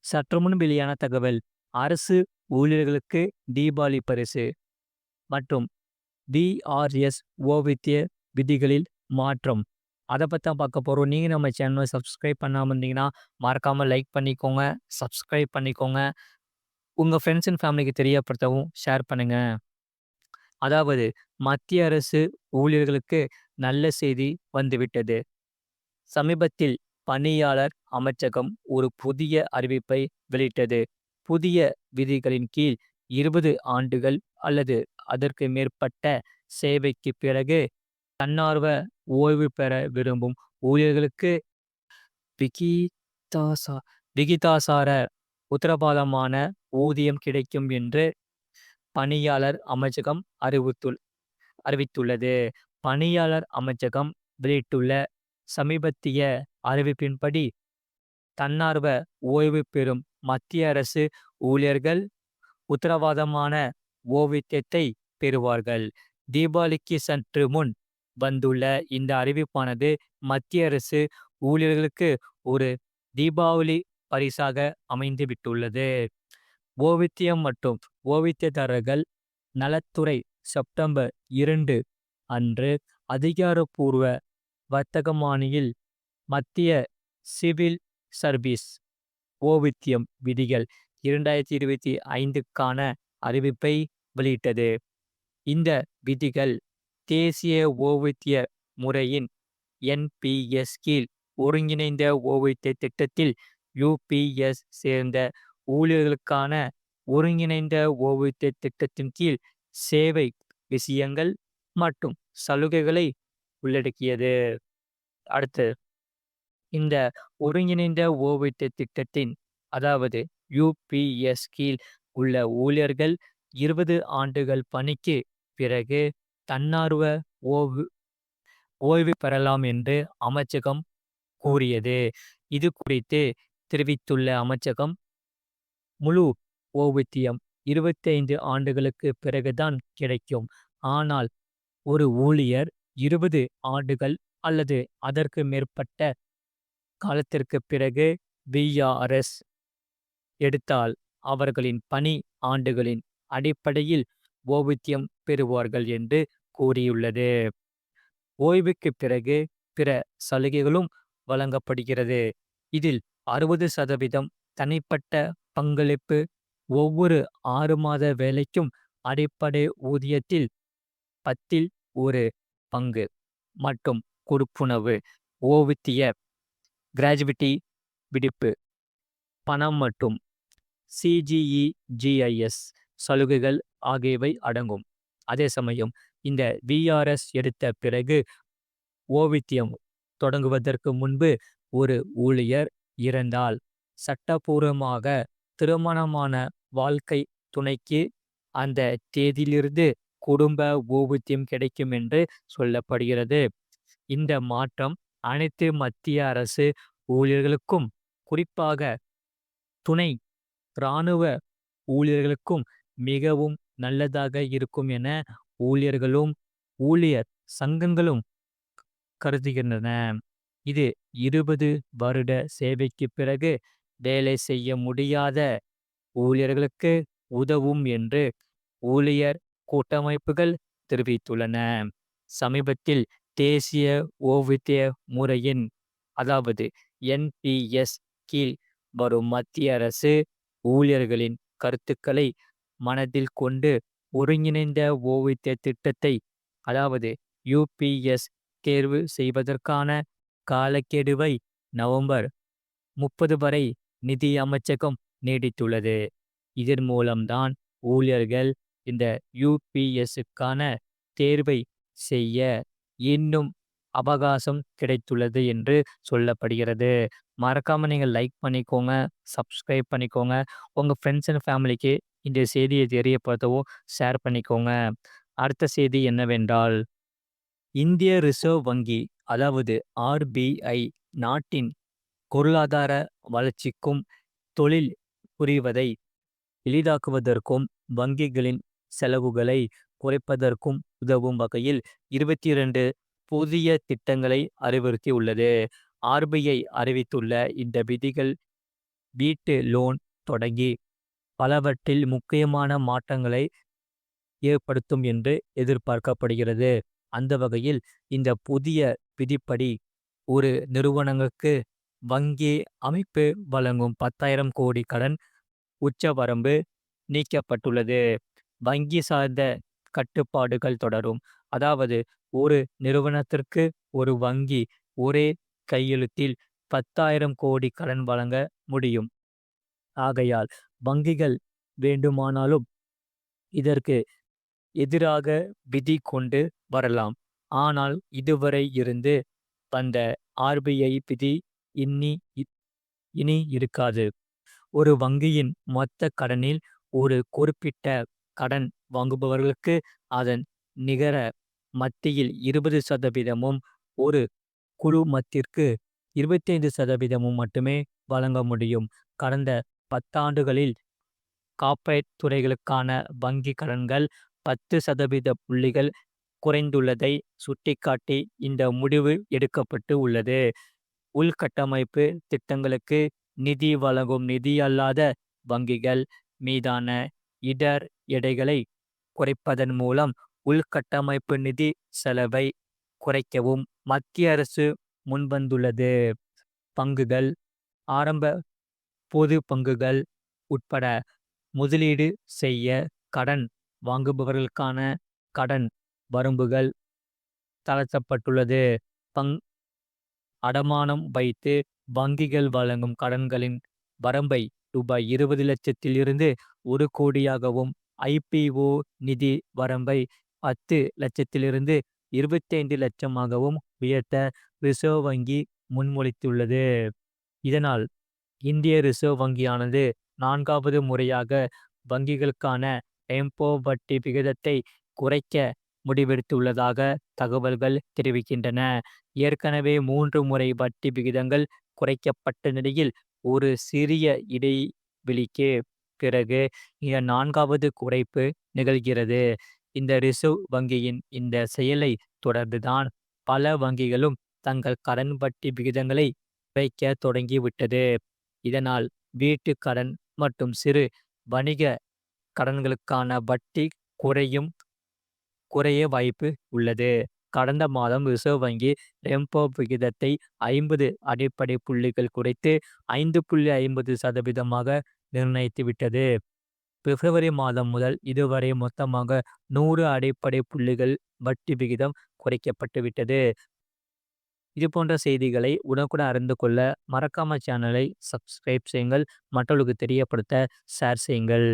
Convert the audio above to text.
சற்றுமுன் வெளியான தகவல். அரசு ஊழியர்களுக்கு தீபாவளி பரிசு மற்றும் பிஆர்எஸ் ஓய்வூதிய விதிகளில் மாற்றம். அத பத்தி தான் பார்க்க போறோம். நீங்க நம்ம சேனல சப்ஸ்கிரைப் பண்ணாம இருந்தீங்கன்னா, மறக்காம லைக் பண்ணிக்கோங்க, சப்ஸ்கிரைப் பண்ணிக்கோங்க. உங்க ஃப்ரெண்ட்ஸ் அண்ட் ஃபேமிலிக்கு தெரியப்படுத்தவும் ஷேர் பண்ணுங்க. அதாவது மத்திய அரசு ஊழியர்களுக்கு நல்ல செய்தி வந்துவிட்டது. சமீபத்தில் பணியாளர் அமைச்சகம் ஒரு புதிய அறிவிப்பை வெளியிட்டது. புதிய விதிகளின் கீழ் 20 ஆண்டுகள் அல்லது அதற்கு மேற்பட்ட சேவைக்கு பிறகு தன்னார்வ ஓய்வு பெற விரும்பும் ஊழியர்களுக்கு விகிதாசா விகிதாசார உத்தரவாதமான ஊதியம் கிடைக்கும் என்று பணியாளர் அமைச்சகம் அறிவித்துள்ளது. பணியாளர் அமைச்சகம் வெளியிட்டுள்ள சமீபத்திய அறிவிப்பின்படி தன்னார்வ ஓய்வு பெறும் மத்திய அரசு ஊழியர்கள் உத்தரவாதமான ஓய்வூதியத்தை பெறுவார்கள். தீபாவளிக்கு சற்று முன் வந்துள்ள இந்த அறிவிப்பானது மத்திய அரசு ஊழியர்களுக்கு ஒரு தீபாவளி பரிசாக அமைந்துவிட்டுள்ளது. ஓய்வூதியம் மற்றும் ஓய்வூதியதாரர்கள் நலத்துறை செப்டம்பர் 2 அன்று அதிகாரப்பூர்வ வர்த்தமானியில் மத்திய சிவில் சர்வீஸ் ஓய்வூதியம் விதிகள் 2025க்கான அறிவிப்பை வெளியிட்டது. இந்த விதிகள் தேசிய ஓய்வூதிய முறையின் என்பிஎஸ் கீழ் ஒருங்கிணைந்த ஓய்வூதிய திட்டத்தில் யுபிஎஸ் சேர்ந்த ஊழியர்களுக்கான ஒருங்கிணைந்த ஓய்வூதிய திட்டத்தின் கீழ் சேவை விஷயங்கள் மற்றும் சலுகைகளை உள்ளடக்கியது. அடுத்து, இந்த ஒருங்கிணைந்த ஓய்வூதிய திட்டத்தின் அதாவது யுபிஎஸ் கீழ் உள்ள ஊழியர்கள் 20 ஆண்டுகள் பணிக்கு பிறகு தன்னார்வ ஓய்வு பெறலாம் என்று அமைச்சகம் கூறியது. இது குறித்து தெரிவித்துள்ள அமைச்சகம், முழு ஓய்வூதியம் 25 ஆண்டுகளுக்கு பிறகுதான் கிடைக்கும். ஆனால் ஒரு ஊழியர் 20 ஆண்டுகள் அல்லது அதற்கு மேற்பட்ட காலத்திற்கு பிறகு விஆர்எஸ் எடுத்தால் அவர்களின் பணி ஆண்டுகளின் அடிப்படையில் ஓய்வூதியம் பெறுவார்கள் என்று கூறியுள்ளது. ஓய்வுக்கு பிறகு பிற சலுகைகளும் வழங்கப்படுகிறது. இதில் 60% தனிப்பட்ட பங்களிப்பு, ஒவ்வொரு 6 மாத வேலைக்கும் அடிப்படை ஊதியத்தில் 10ல் 1 பங்கு மற்றும் கொடுப்புணவு, ஓய்வூதிய கிராஜுவிட்டி விடுப்பு, பணம் மற்றும் சிஜிஇ-ஜிஐஎஸ் சலுகைகள் ஆகியவை அடங்கும். அதே சமயம் இந்த விஆர்எஸ் எடுத்த பிறகு ஓய்வூதியம் தொடங்குவதற்கு முன்பு ஒரு ஊழியர் இறந்தால் சட்டபூர்வமாக திருமணமான வாழ்க்கை துணைக்கு அந்த தேதியிலிருந்து குடும்ப ஓய்வூதியம் கிடைக்கும் என்று சொல்லப்படுகிறது. இந்த மாற்றம் அனைத்து மத்திய அரசு ஊழியர்களுக்கும், குறிப்பாக துணை இராணுவ ஊழியர்களுக்கும் மிகவும் நல்லதாக இருக்கும் என ஊழியர்களும் ஊழியர் சங்கங்களும் கருதுகின்றன. இது 20 வருட சேவைக்கு பிறகு வேலை செய்ய முடியாத ஊழியர்களுக்கு உதவும் என்று ஊழியர் கூட்டமைப்புகள் தெரிவித்துள்ளன. சமீபத்தில் தேசிய ஓய்வூதிய முறையின் அதாவது என்பிஎஸ் கீழ் வரும் மத்திய அரசு ஊழியர்களின் கருத்துக்களை மனதில் கொண்டு ஒருங்கிணைந்த ஓய்வூதிய திட்டத்தை அதாவது யுபிஎஸ் தேர்வு செய்வதற்கான காலக்கெடுவை நவம்பர் 30 வரை நிதி அமைச்சகம் நீடித்துள்ளது. இதன் மூலம்தான் ஊழியர்கள் இந்த யுபிஎஸ்ஸுக்கான தேர்வை செய்ய இன்னும் அவகாசம் கிடைத்துள்ளது என்று சொல்லப்படுகிறது. மறக்காம நீங்க லைக் பண்ணிக்கோங்க, சப்ஸ்கிரைப் பண்ணிக்கோங்க. உங்க ஃப்ரெண்ட்ஸ் அண்ட் ஃபேமிலிக்கு இந்த செய்தியை தெரியப்படுத்தவும் ஷேர் பண்ணிக்கோங்க. அடுத்த செய்தி என்னவென்றால், இந்திய ரிசர்வ் வங்கி அதாவது ஆர்பிஐ நாட்டின் பொருளாதார வளர்ச்சிக்கும் தொழில் புரிவதை எளிதாக்குவதற்கும் வங்கிகளின் செலவுகளை குறைப்பதற்கும் உதவும் வகையில் 22 புதிய திட்டங்களை அறிவுறுத்தியுள்ளது. ஆர்பிஐ அறிவித்துள்ள இந்த விதிகள் வீட்டு லோன் தொடங்கி பலவற்றில் முக்கியமான மாற்றங்களை ஏற்படுத்தும் என்று எதிர்பார்க்கப்படுகிறது. அந்த வகையில் இந்த புதிய விதிப்படி ஒரு நிறுவனங்களுக்கு வங்கி அமைப்பு வழங்கும் 10,000 கோடி கடன் உச்சவரம்பு நீக்கப்பட்டுள்ளது. வங்கி சார்ந்த கட்டுப்பாடுகள் தொடரும். அதாவது ஒரு நிறுவனத்திற்கு ஒரு வங்கி ஒரே கையெழுத்தில் 10,000 கோடி கடன் வழங்க முடியும். ஆகையால் வங்கிகள் வேண்டுமானாலும் இதற்கு எதிராக விதி கொண்டு வரலாம். ஆனால் இதுவரை இருந்து வந்த ஆர்பிஐ விதி இனி இனி இருக்காது. ஒரு வங்கியின் மொத்த கடனில் ஒரு குறிப்பிட்ட கடன் வாங்குபவர்களுக்கு அதன் நிகர மத்தியில் 20% ஒரு குழுமத்திற்கு 25% மட்டுமே வழங்க முடியும். கடந்த 10 ஆண்டுகளில் கார்ப்பரேட் துறைகளுக்கான வங்கி கடன்கள் 10% புள்ளிகள் குறைந்துள்ளதை சுட்டிக்காட்டி இந்த முடிவு எடுக்கப்பட்டு உள்ளது. உள்கட்டமைப்பு திட்டங்களுக்கு நிதி வழங்கும் நிதி அல்லாத வங்கிகள் மீதான இடர் எடைகளை குறைப்பதன் மூலம் உள்கட்டமைப்பு நிதி செலவை குறைக்கவும் மத்திய அரசு முன்வந்துள்ளது. பங்குகள், ஆரம்ப பொது பங்குகள் உட்பட முதலீடு செய்ய கடன் வாங்குபவர்களுக்கான கடன் வரம்புகள் தளர்த்தப்பட்டுள்ளது. பங் அடமானம் வைத்து வங்கிகள் வழங்கும் கடன்களின் வரம்பை ரூபாய் 20 லட்சத்திலிருந்து 1 கோடியாகவும், ஐபிஓ நிதி வரம்பை 10 லட்சத்திலிருந்து 25 லட்சமாகவும் உயர்த்த ரிசர்வ் வங்கி முன்மொழித்துள்ளது. இதனால் இந்திய ரிசர்வ் வங்கியானது 4வது முறையாக வங்கிகளுக்கான ரெப்போ வட்டி விகிதத்தை குறைக்க முடிவெடுத்துள்ளதாக தகவல்கள் தெரிவிக்கின்றன. ஏற்கனவே 3 முறை வட்டி விகிதங்கள் குறைக்கப்பட்ட நிலையில் ஒரு சிறிய இடைவெளிக்கு பிறகு இந்த 4வது குறைப்பு நிகழ்கிறது. இந்த ரிசர்வ் வங்கியின் இந்த செயலை தொடர்ந்துதான் பல வங்கிகளும் தங்கள் கடன் வட்டி விகிதங்களை குறைக்க தொடங்கிவிட்டது. இதனால் வீட்டு கடன் மற்றும் சிறு வணிக கடன்களுக்கான வட்டி குறைய வாய்ப்பு உள்ளது. கடந்த மாதம் ரிசர்வ் வங்கி ரெப்போ விகிதத்தை 50 அடிப்படை புள்ளிகள் குறைத்து 5.50% நிர்ணயித்துவிட்டது. பிப்ரவரி மாதம் முதல் இதுவரை மொத்தமாக 100 அடிப்படை புள்ளிகள் வட்டி விகிதம் குறைக்கப்பட்டுவிட்டது. இது போன்ற செய்திகளை உடனுக்குடன் அறிந்து கொள்ள மறக்காம சேனலை சப்ஸ்கிரைப் செய்யுங்கள். மற்றவர்களுக்கு தெரியப்படுத்த ஷேர் செய்யுங்கள்.